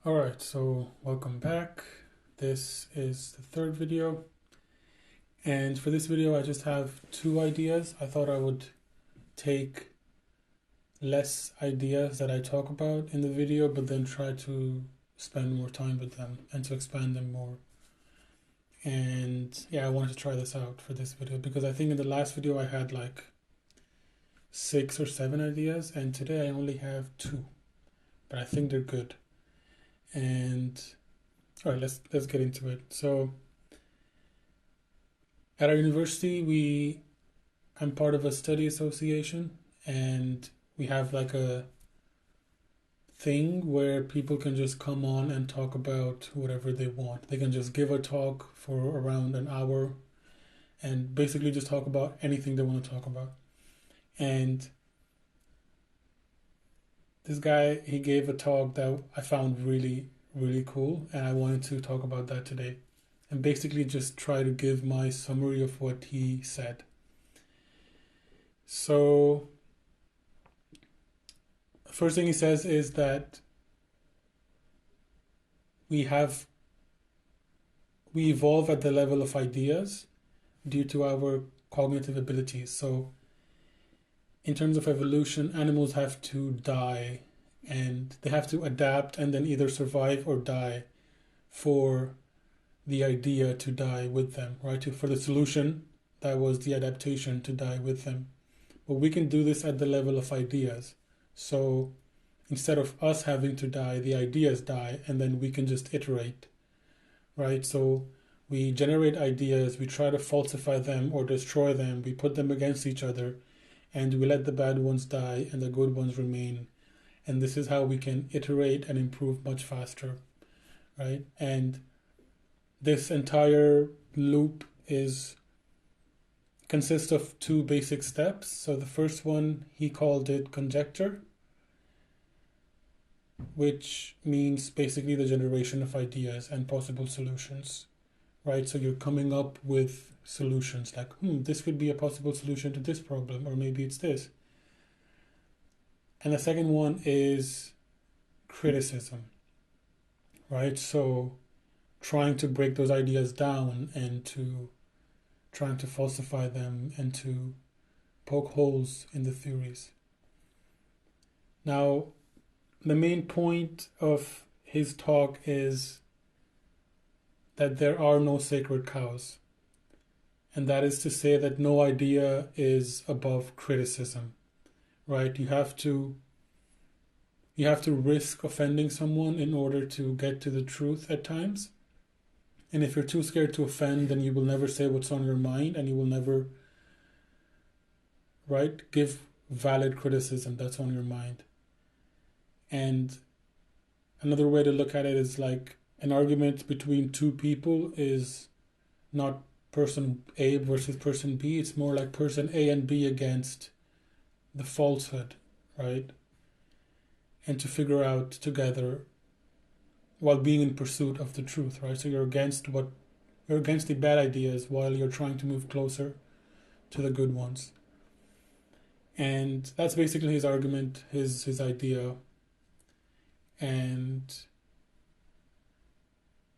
Alright, so welcome back. This is the third video. And for this video, I just have two ideas. I thought I would take less ideas that I talk about in the video, but then try to spend more time with them and to expand them more. And yeah, I wanted to try this out for this video because I think in the last video I had like 6 or 7 ideas, and today I only have two, but I think they're good. And all right, let's get into it. So at our university, I'm part of a study association, and we have like a thing where people can just come on and talk about whatever they want. They can just give a talk for around an hour and basically just talk about anything they want to talk about. And this guy, he gave a talk that I found really, really cool, and I wanted to talk about that today and basically just try to give my summary of what he said. So, first thing he says is that we have we evolve at the level of ideas due to our cognitive abilities. So, in terms of evolution, animals have to die and they have to adapt and then either survive or die for the idea to die with them, right? For the solution, that was the adaptation to die with them. But we can do this at the level of ideas. So instead of us having to die, the ideas die, and then we can just iterate, right? So we generate ideas, we try to falsify them or destroy them, we put them against each other, and we let the bad ones die and the good ones remain. And this is how we can iterate and improve much faster, right? And this entire loop is consists of two basic steps. So the first one, he called it conjecture, which means basically the generation of ideas and possible solutions, right? So you're coming up with solutions like, this could be a possible solution to this problem, or maybe it's this. And the second one is criticism, right? So trying to break those ideas down and to trying to falsify them and to poke holes in the theories. Now, the main point of his talk is that there are no sacred cows. And that is to say that no idea is above criticism, right? You have to risk offending someone in order to get to the truth at times. And if you're too scared to offend, then you will never say what's on your mind and you will never, right, give valid criticism that's on your mind. And another way to look at it is like an argument between two people is not person A versus person B. It's more like person A and B against the falsehood, right? And to figure out together while being in pursuit of the truth, right? So you're against the bad ideas while you're trying to move closer to the good ones. And that's basically his argument, his idea, and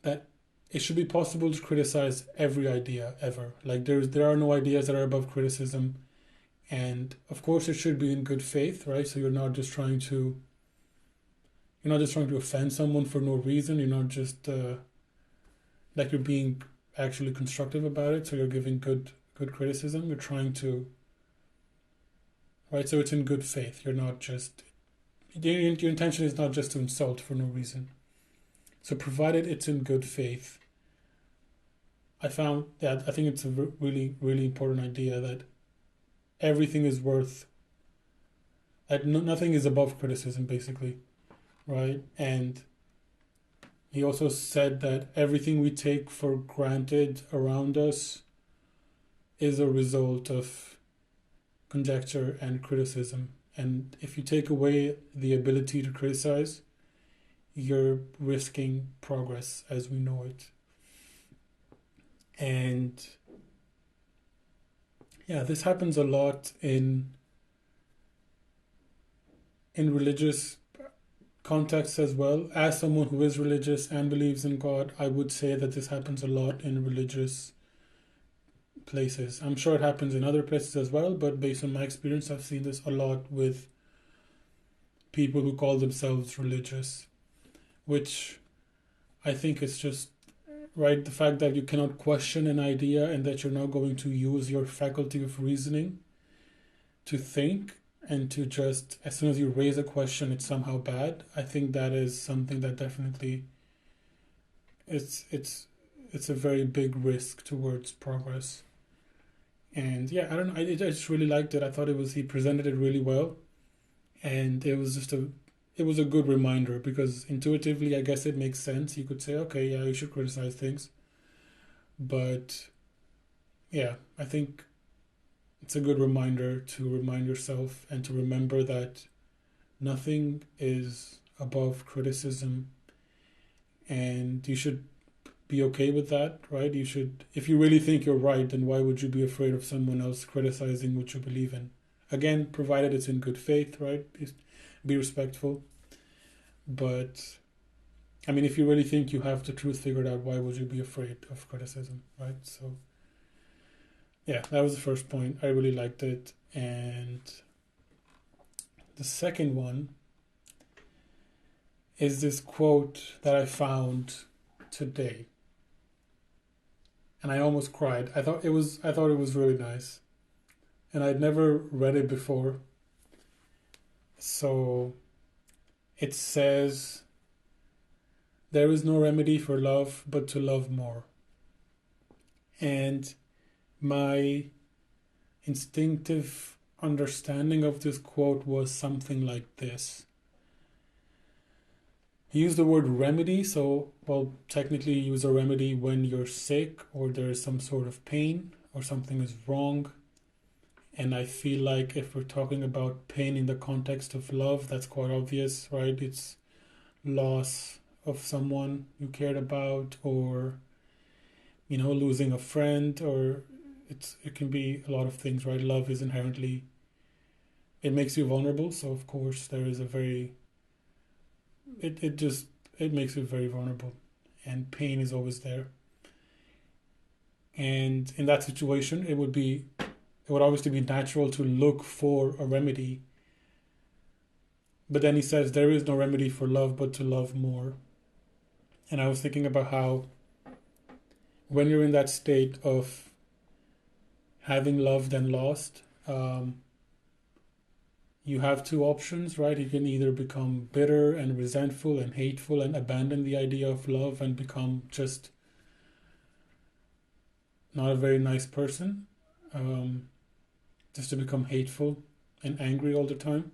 that it should be possible to criticize every idea ever. Like there are no ideas that are above criticism, and of course it should be in good faith, right? So you're not just trying to offend someone for no reason. You're not just like you're being actually constructive about it. So you're giving good criticism. You're trying to, right. So it's in good faith. You're not just your intention is not just to insult for no reason. So provided it's in good faith, I think it's a really really important idea that everything is worth that nothing is above criticism basically, right? And he also said that everything we take for granted around us is a result of conjecture and criticism. And if you take away the ability to criticize, you're risking progress as we know it. And yeah, this happens a lot in religious context as well. As someone who is religious and believes in God, I would say that this happens a lot in religious places. I'm sure it happens in other places as well, but based on my experience, I've seen this a lot with people who call themselves religious, which I think is just right. The fact that you cannot question an idea and that you're not going to use your faculty of reasoning to think and to just, as soon as you raise a question, it's somehow bad. I think that is something that definitely it's a very big risk towards progress. And yeah, I don't know. I just really liked it. I thought he presented it really well, and it was a good reminder because intuitively, I guess it makes sense. You could say, okay, yeah, you should criticize things, but yeah, I think it's a good reminder to remind yourself and to remember that nothing is above criticism, and you should be okay with that, right? You should, if you really think you're right, then why would you be afraid of someone else criticizing what you believe in? Again, provided it's in good faith, right? Be respectful. But I mean, if you really think you have the truth figured out, why would you be afraid of criticism, right? So, yeah, that was the first point. I really liked it. And the second one is this quote that I found today. And I almost cried. I thought it was really nice. And I'd never read it before. So it says, "There is no remedy for love but to love more." And my instinctive understanding of this quote was something like this. He used the word remedy, so, well, technically you use a remedy when you're sick or there is some sort of pain or something is wrong. And I feel like if we're talking about pain in the context of love, that's quite obvious, right? It's loss of someone you cared about, or losing a friend, or it can be a lot of things, right? Love is inherently, it makes you vulnerable, so of course there is a very it makes you very vulnerable, and pain is always there. And in that situation, it would obviously be natural to look for a remedy. But then he says there is no remedy for love but to love more. And I was thinking about how when you're in that state of having loved and lost, you have two options, right? You can either become bitter and resentful and hateful and abandon the idea of love and become just not a very nice person, just to become hateful and angry all the time.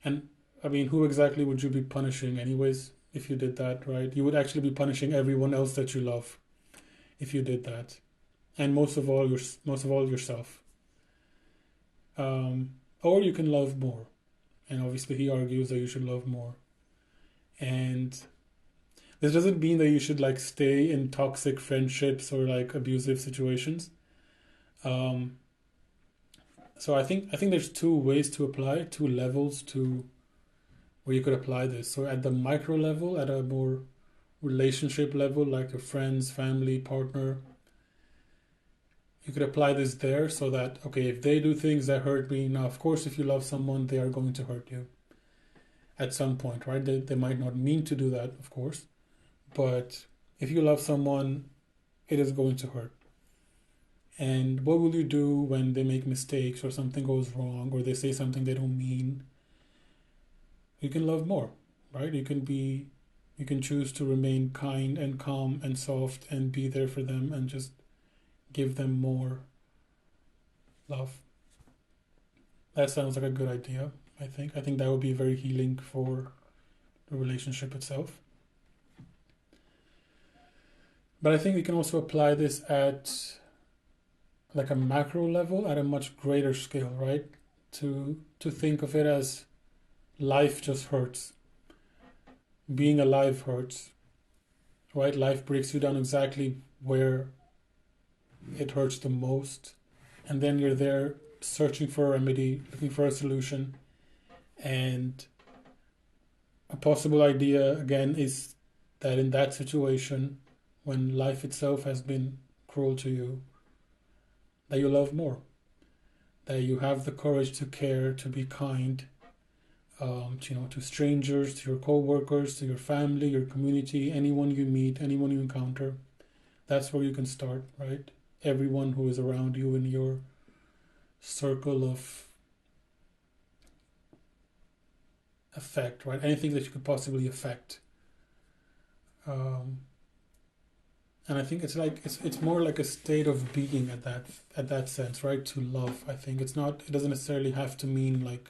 And I mean, who exactly would you be punishing, anyways, if you did that, right? You would actually be punishing everyone else that you love if you did that, and most of all yourself. Or you can love more, and obviously he argues that you should love more. And this doesn't mean that you should like stay in toxic friendships or like abusive situations. Um, so I think there's two ways to apply, two levels to where you could apply this. So at the micro level, at a more relationship level, like your friends, family, partner, you could apply this there so that, okay, if they do things that hurt me, now of course if you love someone, they are going to hurt you at some point, right? They might not mean to do that, of course, but if you love someone, it is going to hurt. And what will you do when they make mistakes or something goes wrong or they say something they don't mean? You can love more, right? You can choose to remain kind and calm and soft and be there for them and just give them more love. That sounds like a good idea, I think. I think that would be very healing for the relationship itself. But I think we can also apply this at like a macro level at a much greater scale, right? To think of it as life just hurts. Being alive hurts, right? Life breaks you down exactly where it hurts the most. And then you're there searching for a remedy, looking for a solution. And A possible idea, again, is that in that situation, when life itself has been cruel to you, that you love more, that you have the courage to care, to be kind, to strangers, to your co-workers, to your family, your community, anyone you meet, anyone you encounter. That's where you can start, right? Everyone who is around you in your circle of effect, right? Anything that you could possibly affect. Um, and I think it's more like a state of being at that sense, right? To love. I think it doesn't necessarily have to mean like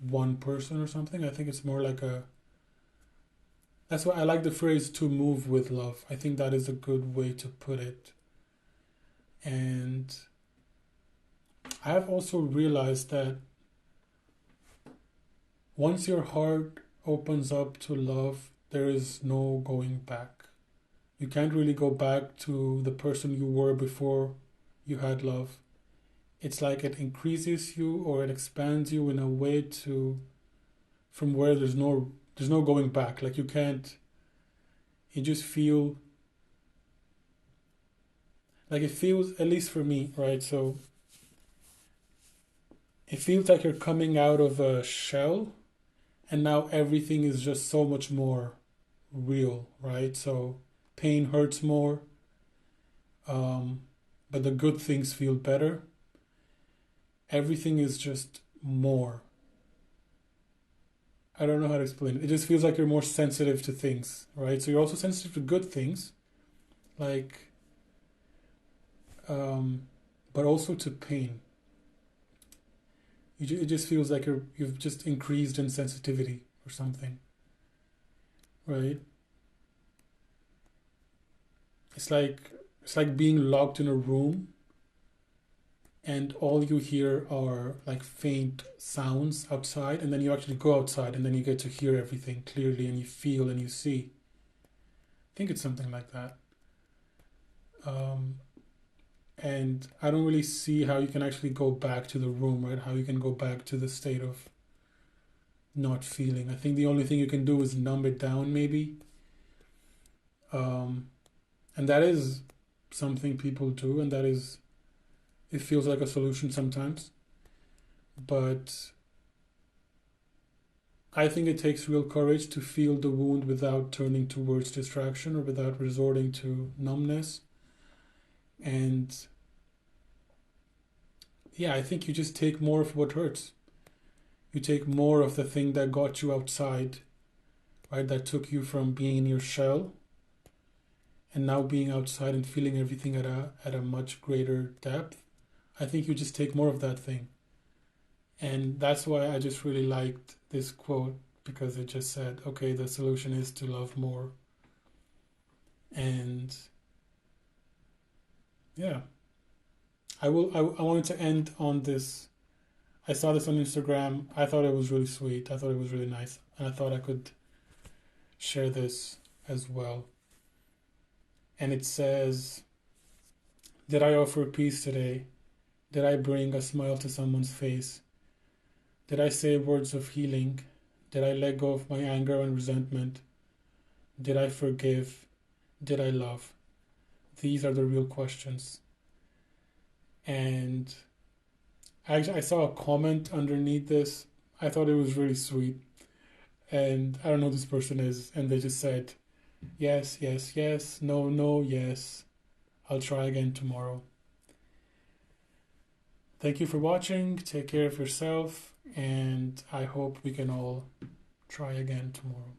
one person or something. I think it's more like a that's why I like the phrase to move with love. I think that is a good way to put it. And I have also realized that once your heart opens up to love, there is no going back. You can't really go back to the person you were before you had love. It's like it increases you or it expands you in a way to from where there's no going back. Like you just feel like it feels, at least for me, right? So it feels like you're coming out of a shell and now everything is just so much more real, right? So pain hurts more, um, but the good things feel better. Everything is just more. I don't know how to explain it. It just feels like you're more sensitive to things, right? So you're also sensitive to good things, like, um, but also to pain. It just feels like you've just increased in sensitivity or something, right? It's like it's like being locked in a room and all you hear are like faint sounds outside, and then you actually go outside and then you get to hear everything clearly and you feel and you see. I think it's something like that. Um, and I don't really see how you can actually go back to the room, right? How you can go back to the state of not feeling. I think the only thing you can do is numb it down, maybe. Um, and that is something people do, and it feels like a solution sometimes. But I think it takes real courage to feel the wound without turning towards distraction or without resorting to numbness. And yeah, I think you just take more of what hurts. You take more of the thing that got you outside, right? That took you from being in your shell and now being outside and feeling everything at a much greater depth. I think you just take more of that thing. And that's why I just really liked this quote because it just said, okay, the solution is to love more. And yeah, I wanted to end on this. I saw this on Instagram. I thought it was really sweet. I thought it was really nice. And I thought I could share this as well. And it says, did I offer peace today? Did I bring a smile to someone's face? Did I say words of healing? Did I let go of my anger and resentment? Did I forgive? Did I love? These are the real questions. And I saw a comment underneath this. I thought it was really sweet. And I don't know who this person is. And they just said, yes, yes, yes, no, no, yes. I'll try again tomorrow. Thank you for watching. Take care of yourself. And I hope we can all try again tomorrow.